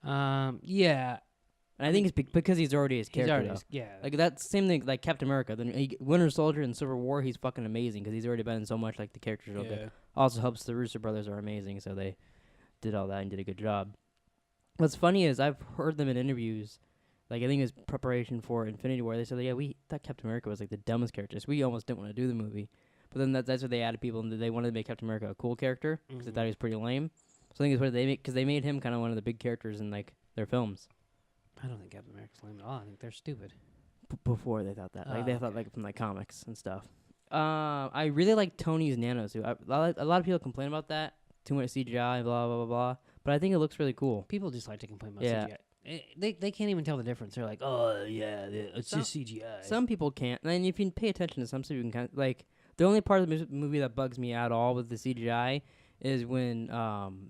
Yeah. And I think it's because he's already his He's character. already. Though. Yeah. Like that same thing, like Captain America. Then Winter Soldier and Civil War, he's fucking amazing because he's already been in so much. Like the characters are good. Also helps the Russo brothers are amazing, so they did all that and did a good job. What's funny is I've heard them in interviews. Like I think it was preparation for Infinity War. They said, yeah, we thought Captain America was like the dumbest character. So we almost didn't want to do the movie. But then that's what they added people, and they wanted to make Captain America a cool character because they thought he was pretty lame. So I think it's what they make because they made him kind of one of the big characters in like their films. I don't think Captain America's lame at all. I think they're stupid. Before they thought that, like they thought okay. like from like comics and stuff. I really like Tony's nanosuit. A lot of people complain about that. Too much CGI, blah blah blah blah. But I think it looks really cool. People just like to complain about Yeah. CGI. They can't even tell the difference. They're like, oh yeah, it's just CGI. Some people can't. And if you pay attention to some stuff, you can kind of, like the only part of the movie that bugs me at all with the CGI is when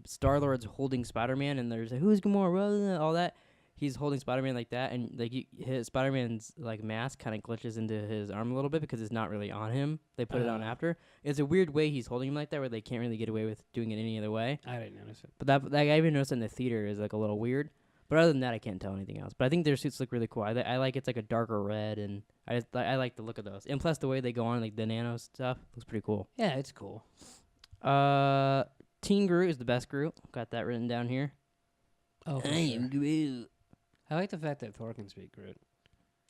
Star-Lord's holding Spider-Man and there's like, who's Gamora, all that. He's holding Spider-Man like that, and like his Spider-Man's like mask kind of glitches into his arm a little bit because it's not really on him. They put it on after. It's a weird way he's holding him like that, where they can't really get away with doing it any other way. I didn't notice it. But that I even noticed in the theater is like a little weird. But other than that, I can't tell anything else. But I think their suits look really cool. I like it's like a darker red, and I like the look of those. And plus the way they go on, like the nano stuff, looks pretty cool. Yeah, it's cool. Teen Groot is the best Groot. Got that written down here. Oh, for I sure. am Groot. I like the fact that Thor can speak Groot.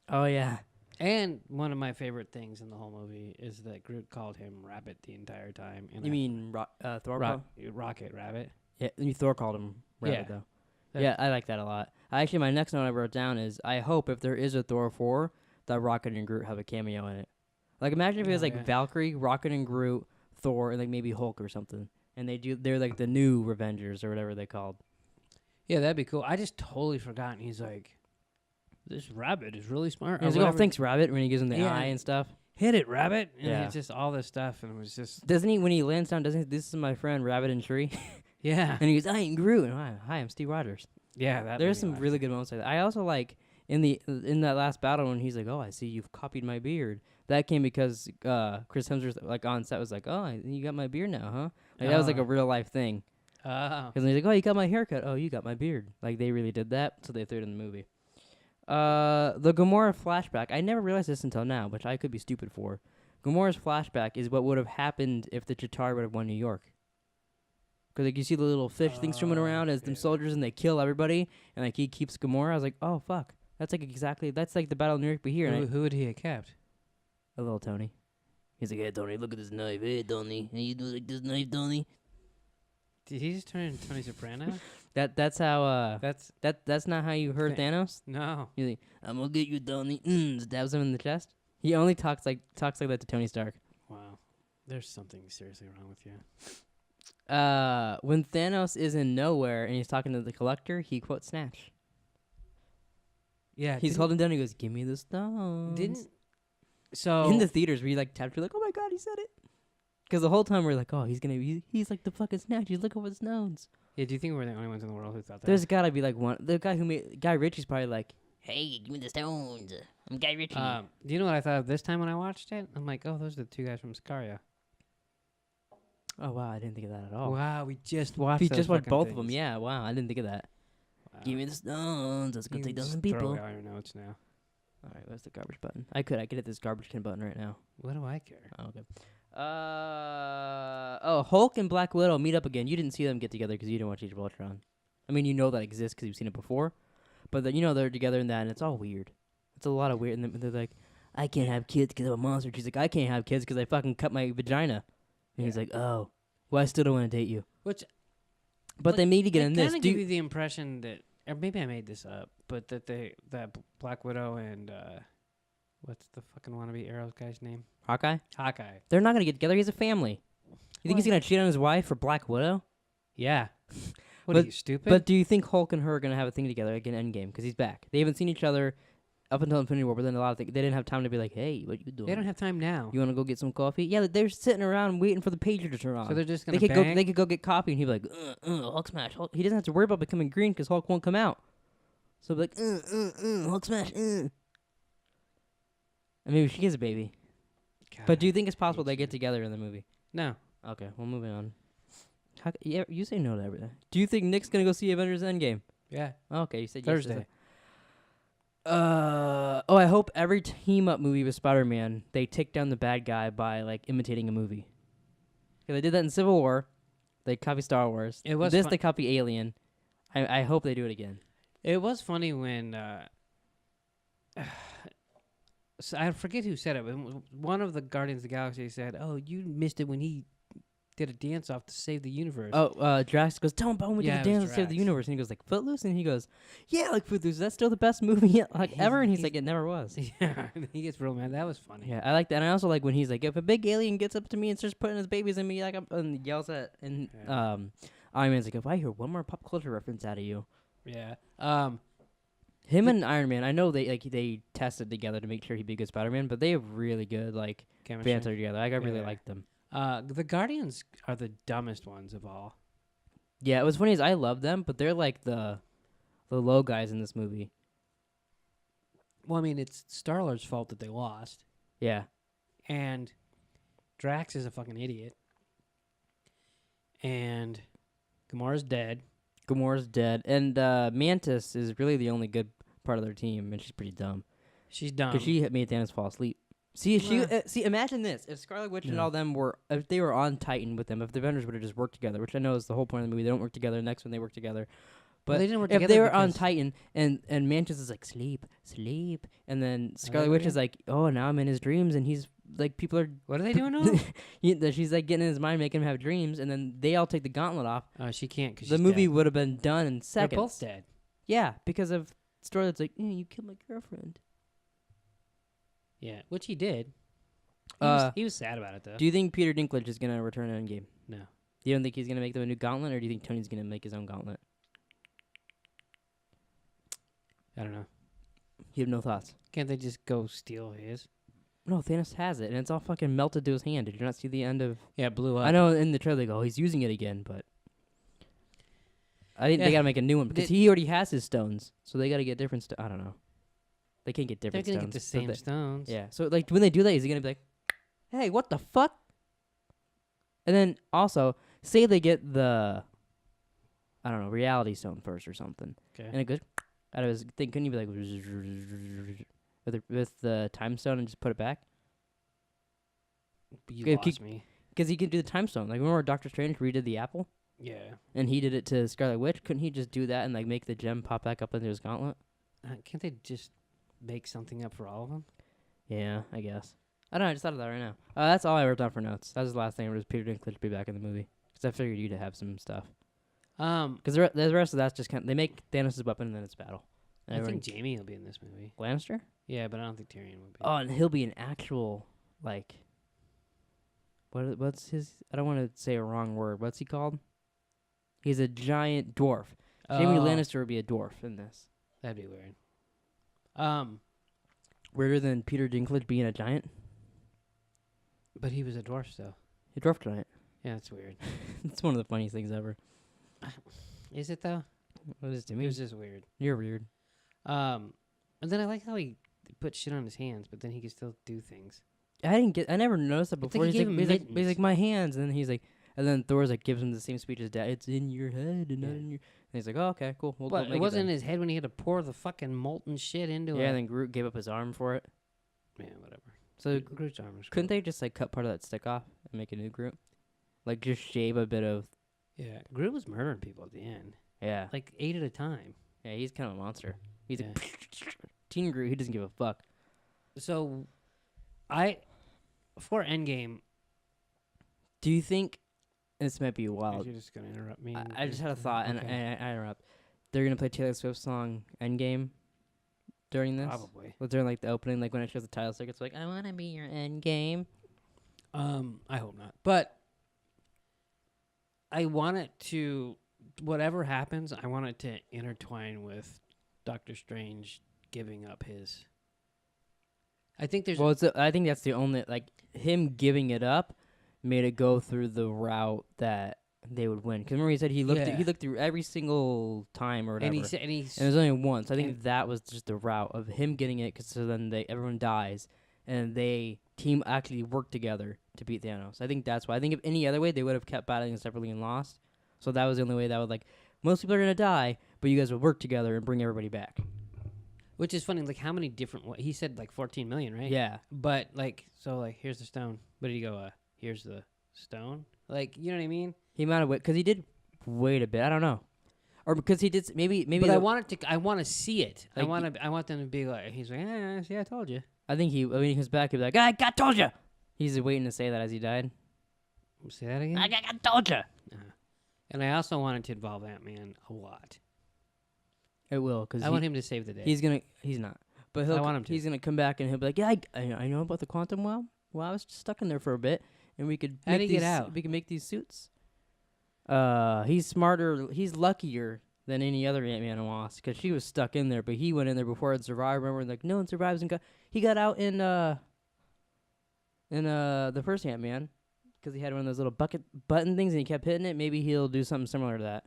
Oh yeah. And one of my favorite things in the whole movie is that Groot called him Rabbit the entire time. And You mean Thor? Rocket Rabbit? Yeah, Thor called him Rabbit Yeah. though. Yeah, I like that a lot. Actually, my next note I wrote down is I hope if there is a Thor 4 that Rocket and Groot have a cameo in it. Like imagine if it was like yeah. Valkyrie, Rocket and Groot, Thor, and like maybe Hulk or something, and they're like the new Avengers or whatever they called. Yeah, that'd be cool. I just totally forgot. And he's like, this rabbit is really smart. He's like, oh, thanks, Rabbit, when he gives him the Yeah. eye and stuff. Hit it, rabbit. And Yeah. it's just all this stuff. And it was just, Doesn't he, when he lands down, this is my friend Rabbit and Tree? yeah. And he goes, I am Groot. And hi, I'm Steve Rogers. Yeah, that There's made me some laugh. really good moments like that. I also like in that last battle when he's like, "Oh, I see you've copied my beard." That came because Chris Hemsworth like on set was like, "Oh, you got my beard now, huh?" Like, that was like a real life thing. Oh. Because he's like, "Oh, you got my haircut. Oh, you got my beard." Like they really did that, so they threw it in the movie. The Gamora flashback. I never realized this until now, which I could be stupid for. Gamora's flashback is what would have happened if the Chitauri would have won New York. Because like you see the little fish things swimming around as them yeah. soldiers, and they kill everybody, and like he keeps Gamora. I was like, oh fuck, that's like the Battle of New York, but here, and Who would he have kept? a little Tony. He's like, hey Tony, look at this knife. Hey Tony, and you do like this knife, Tony. Did he just turn into Tony Soprano? That's how that's not how you heard Th- Thanos. No. He's like, I'm gonna get you, Tony. Stabs him in the chest. He only talks like that to Tony Stark. Wow. There's something seriously wrong with you. When Thanos is in nowhere and he's talking to the Collector, he quotes Snatch. Yeah. He's holding down. He goes, "Give me the stones." So In the theaters, we like tapped. We're like, "Oh my god, he said it!" Because the whole time we're like, "Oh, he's like the fucking Snatch. He's looking for the stones." Yeah, do you think we're the only ones in the world who thought that? There's gotta be like one. The guy who made Guy Ritchie's probably like, "Hey, give me the stones. I'm Guy Ritchie." Do you know what I thought of this time when I watched it? I'm like, oh, those are the two guys from Sicario. Oh wow, I didn't think of that at all. Wow, we just watched. We those just watched fucking both of things. them. Yeah, wow, I didn't think of that. Wow. Give me the stones. Let's go You take down just some throw people. away all your notes now. All right, where's the garbage button? I could hit this garbage can button right now. What do I care? Oh, okay. Hulk and Black Widow meet up again. You didn't see them get together because you didn't watch Age of Ultron. I mean, you know that exists because you've seen it before, but you know they're together in that, and it's all weird. It's a lot of weird. And they're like, "I can't have kids because I'm a monster." She's like, "I can't have kids because I fucking cut my vagina." And he's like, "Oh, well, I still don't want to date you." Which, But they meet again in this. kind of give you the impression that, or maybe I made this up, but that Black Widow and what's the fucking wannabe Arrow guy's name? Hawkeye? Hawkeye. They're not gonna get together. He's a family. You think he's gonna cheat on his wife for Black Widow? Yeah. What But- are you, stupid? But do you think Hulk and her are gonna have a thing together again? Endgame, because he's back. They haven't seen each other up until Infinity War, but then a lot of things they didn't have time to be like, "Hey, what you doing? they don't have time now. You want to go get some coffee?" Yeah, they're sitting around waiting for the pager to turn on. So they're just they gonna could bang? go. They could go get coffee, and he'd be like, Hulk smash." Hulk. He doesn't have to worry about becoming green because Hulk won't come out. So like, Hulk smash. And maybe she is a baby. God, But do you think it's I possible hate they get you. together in the movie? No. Okay, well, moving on. Yeah, you say no to everything. Do you think Nick's gonna go see Avengers Endgame? Yeah. Okay, you said Thursday. Yes. I hope every team up movie with Spider-Man, they take down the bad guy by like imitating a movie. 'Cause they did that in Civil War. They copy Star Wars. It was this. fun- They copy Alien. I hope they do it again. It was funny when so I forget who said it, but one of the Guardians of the Galaxy said, "Oh, you missed it when he did a dance off to save the universe." Drax goes, "Tell him about when we Yeah, did the it was dance to save the Drax. universe," and he goes like, "Footloose," and he goes, "Yeah, like Footloose. That's still the best movie yet, like ever." And he's like, "It never was." Yeah, he gets real mad. That was funny. Yeah, I like that. And I also like when he's like, if a big alien gets up to me and starts putting his babies in me, like, and yells at, and Iron Man's like, if I hear one more pop culture reference out of you. Yeah. Him and Iron Man, I know they tested together to make sure he'd be a good Spider-Man, but they have really good like Chemistry. banter together. Like, I really Yeah. like them. The Guardians are the dumbest ones of all. Yeah, it was funny as I love them, but they're like the low guys in this movie. Well, I mean, it's Star-Lord's fault that they lost, Yeah, and Drax is a fucking idiot, and Gamora's dead. Gamora's dead, and Mantis is really the only good part of their team, and she's pretty dumb. She's dumb. Because she made Thanos fall asleep. See, if Well. see, imagine this: if Scarlet Witch and No. all them were, if they were on Titan with them, if the Avengers would have just worked together, which I know is the whole point of the movie, they don't work together. Next one, they work together. But Well, they didn't work if together they were on because- Titan and Mantis is like sleep, and then Scarlet they Witch were? is like, oh, now I'm in his dreams, and he's like, people are. What are they doing now? She's like getting in his mind, making him have dreams, and then they all take the gauntlet off. She can't because The movie would have been done in They're seconds. both dead. Yeah, because of story that's like, you killed my girlfriend. Yeah, which he did. He was sad about it though. Do you think Peter Dinklage is gonna return in Endgame? No. You don't think he's gonna make them a new gauntlet, or do you think Tony's gonna make his own gauntlet? I don't know. You have no thoughts. Can't they just go steal his? No, Thanos has it, and it's all fucking melted to his hand. Did you not see the end of? Yeah, it blew up. I know in the trailer they go, oh, he's using it again, but I think Yeah. they gotta make a new one because They- he already has his stones, so they gotta get different. I don't know. They can't get They're different gonna stones. get the so same they- stones. Yeah. So like when they do that, is he gonna be like, "Hey, what the fuck?" And then also say they get the, I don't know, reality stone first or something, Okay. and it goes out of his thing. Couldn't you be like with the time stone and just put it back? You Yeah, lost me. Because he can do the time stone. Like remember Doctor Strange redid the apple, Yeah. and he did it to Scarlet Witch. Couldn't he just do that and like make the gem pop back up into his gauntlet? Can't they just make something up for all of them? Yeah, I guess. I don't know. I just thought of that right now. That's all I wrote down for notes. That was the last thing. Was Peter Dinklage be back in the movie? Because I figured you'd have some stuff. Because the rest of that's just kind of, they make Thanos' weapon and then it's battle. And I everyone- think Jamie will be in this movie. Lannister. Yeah, but I don't think Tyrion will be. Oh, and he'll be an actual like. What's his? I don't want to say a wrong word. What's he called? He's a giant dwarf. Jamie Lannister would be a dwarf in this. That'd be weird. Weirder than Peter Dinklage being a giant. But he was a dwarf still. A dwarf giant. Yeah, that's weird. It's one of the funniest things ever. Is it though? What is it to It me? was just weird. You're weird. And then I like how he put shit on his hands, but then he could still do things. I never noticed that It's like before. he He's gave like, him he's like, mittens. my hands, and then he's like, And then Thor's like gives him the same speech as Dad. It's in your head and not in your. And he's like, oh, okay, cool. We'll But make it wasn't in then. his head when he had to pour the fucking molten shit into it. Yeah, and then Groot gave up his arm for it. Yeah, whatever. So Groot's arm is couldn't cool. they just like cut part of that stick off and make a new Groot? Like just shave a bit of. Yeah, Groot was murdering people at the end, Yeah. like 8 at a time. Yeah, he's kind of a monster. He's Yeah. a Teen Groot. He doesn't give a fuck. So, for Endgame, Do you think this might be wild? you're just gonna interrupt me. I just had a thought, and Okay. I interrupt. They're gonna play Taylor Swift's song "Endgame" during this. Probably. Well, during like the opening, like when it shows the title stick, it's like, "I wanna be your Endgame." I hope not. But I want it to, whatever happens, I want it to intertwine with Doctor Strange giving up his. I think there's. Well, I think that's the only like him giving it up made it go through the route that they would win. Because remember he said he looked through every single time or whatever. and he's. And there's only one. So I think and- that was just the route of him getting it. Because so then everyone dies, and they team actually work together to beat Thanos. I think that's why. I think if any other way, they would have kept battling separately and lost. So that was the only way that would like most people are gonna die, but you guys would work together and bring everybody back. Which is funny. Like, how many different. He said like 14 million, right? Yeah. But like, so like, here's the stone. But did he go? Here's the stone. Like, you know what I mean? He might have because he did wait a bit. I don't know, or because he did maybe. But I want it to. I want to see it. Like, I want them to be like. He's like, see, I told you. I think when he comes back, he'll be like, I told you. He's waiting to say that as he died. Say that again. I told you. And I also wanted to involve Ant-Man a lot. It will because I want him to save the day. He's not. But I want him to. He's gonna come back and he'll be like, yeah, I know about the quantum well. Well, I was just stuck in there for a bit, and we could. How'd he get out? We can make these suits. He's smarter. He's luckier than any other Ant-Man and Wasp because she was stuck in there, but he went in there before it survived. Remember, and like no one survives and he got out in the first Ant-Man because he had one of those little button things and he kept hitting it. Maybe he'll do something similar to that.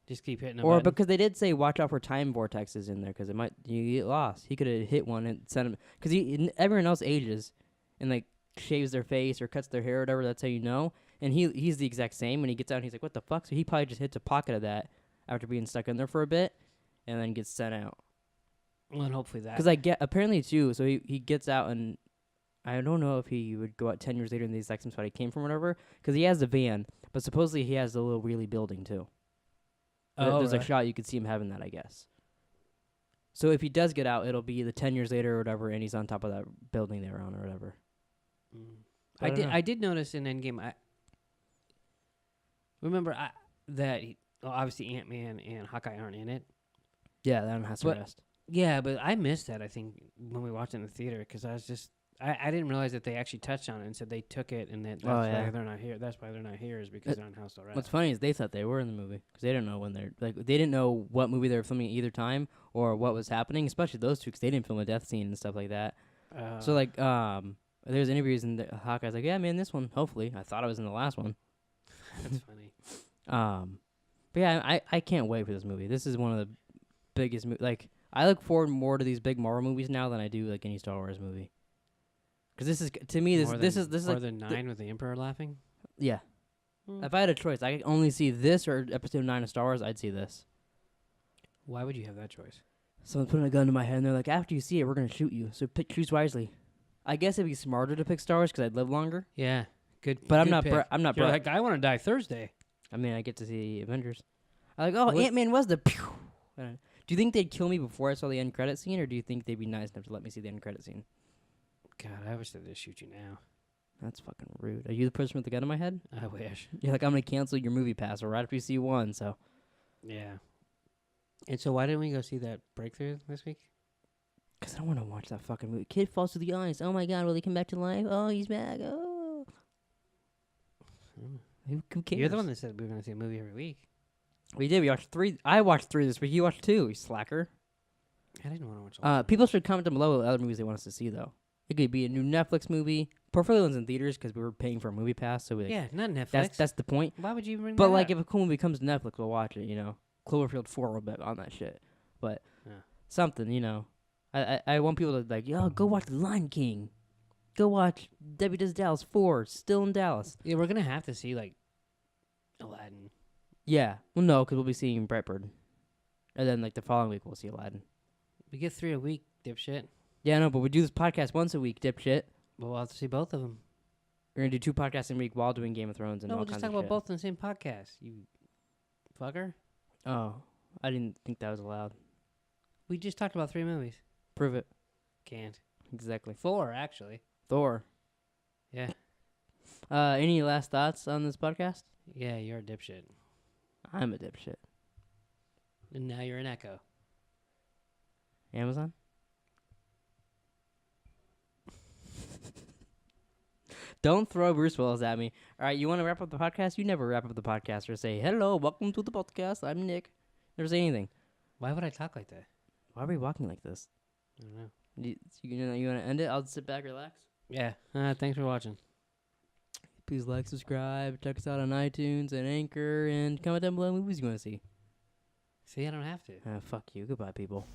Just keep hitting. Or because they did say watch out for time vortexes in there because you get lost. He could have hit one and sent him because everyone else ages and like shaves their face or cuts their hair or whatever. That's how you know. And he's the exact same. When he gets out, and he's like, "What the fuck?" So he probably just hits a pocket of that after being stuck in there for a bit, and then gets sent out. Well, and hopefully that. Because apparently too. So he gets out and I don't know if he would go out 10 years later in the exact same spot he came from, or whatever. Because he has the van, but supposedly he has the little wheelie building too. There's a shot you could see him having that, I guess. So if he does get out, it'll be the 10 years later or whatever, and he's on top of that building they were on or whatever. I did notice in Endgame. Remember that obviously Ant-Man and Hawkeye aren't in it. Yeah, that one has to rest. Yeah, but I missed that. I think when we watched it in the theater because I was just. I didn't realize that they actually touched on it and said they took it and that's why they're not here. That's why they're not here is because they're on house arrest. What's funny is they thought they were in the movie because they didn't know when they didn't know what movie they were filming at either time or what was happening, especially those two because they didn't film a death scene and stuff like that. So like there's interviews and Hawkeye's like, yeah, man, this one hopefully. I thought I was in the last one. That's funny. But yeah, I can't wait for this movie. This is one of the biggest like I look forward more to these big Marvel movies now than I do like any Star Wars movie. Because this is to me this is more like than 9 with the Emperor laughing. Yeah. If I had a choice, I could only see this or episode 9 of Star Wars. I'd see this. Why would you have that choice? Someone's putting a gun to my head and they're like, after you see it, we're gonna shoot you. So choose wisely. I guess it'd be smarter to pick Star Wars because I'd live longer. Yeah, good. But good I'm pick. not. You're like, I want to die Thursday. I mean, I get to see Avengers. I'm like, Ant-Man was the. Pew! Do you think they'd kill me before I saw the end credit scene, or do you think they'd be nice enough to let me see the end credit scene? God, I wish they'd just shoot you now. That's fucking rude. Are you the person with the gun in my head? I wish. You're like, I'm gonna cancel your movie pass right after you see one. So. Yeah. And so why didn't we go see that Breakthrough this week? Because I don't want to watch that fucking movie. Kid falls through the ice. Oh my god, will he come back to life? Oh, he's back. Oh. Who cares? You're the one that said we were going to see a movie every week. We did. We watched 3. I watched 3 this week. You watched 2, you slacker. I didn't want to watch all People should comment down below what other movies they want us to see, though. It could be a new Netflix movie. Preferably ones in theaters because we were paying for a movie pass. So yeah, not Netflix. That's the point. Why would you even bring But that like, up? if a cool movie comes to Netflix, we'll watch it. You know, Cloverfield 4 will bet on that shit. But something, you know, I want people to like, yo, go watch The Lion King. Go watch Debbie Does Dallas 4. Still in Dallas. Yeah, we're going to have to see like Aladdin. Yeah. Well, no, because we'll be seeing Brightburn. And then, like, the following week, we'll see Aladdin. We get 3 a week, dipshit. Yeah, no, but we do this podcast once a week, dipshit. But we'll have to see both of them. We're going to do 2 podcasts a week while doing Game of Thrones and No, all we'll just kinds talk of about shit. both in the same podcast, you fucker. Oh, I didn't think that was allowed. We just talked about 3 movies. Prove it. Can't. Exactly. 4, actually. Thor. Yeah. Any last thoughts on this podcast? Yeah, you're a dipshit. I'm a dipshit. And now you're an echo. Amazon? Don't throw Bruce Willis at me. All right, you want to wrap up the podcast? You never wrap up the podcast or say, hello, welcome to the podcast. I'm Nick. Never say anything. Why would I talk like that? Why are we walking like this? I don't know. You want to end it? I'll sit back, relax. Yeah. Thanks for watching. Please like, subscribe, check us out on iTunes and Anchor, and comment down below movies you want to see. See, I don't have to. Fuck you. Goodbye, people.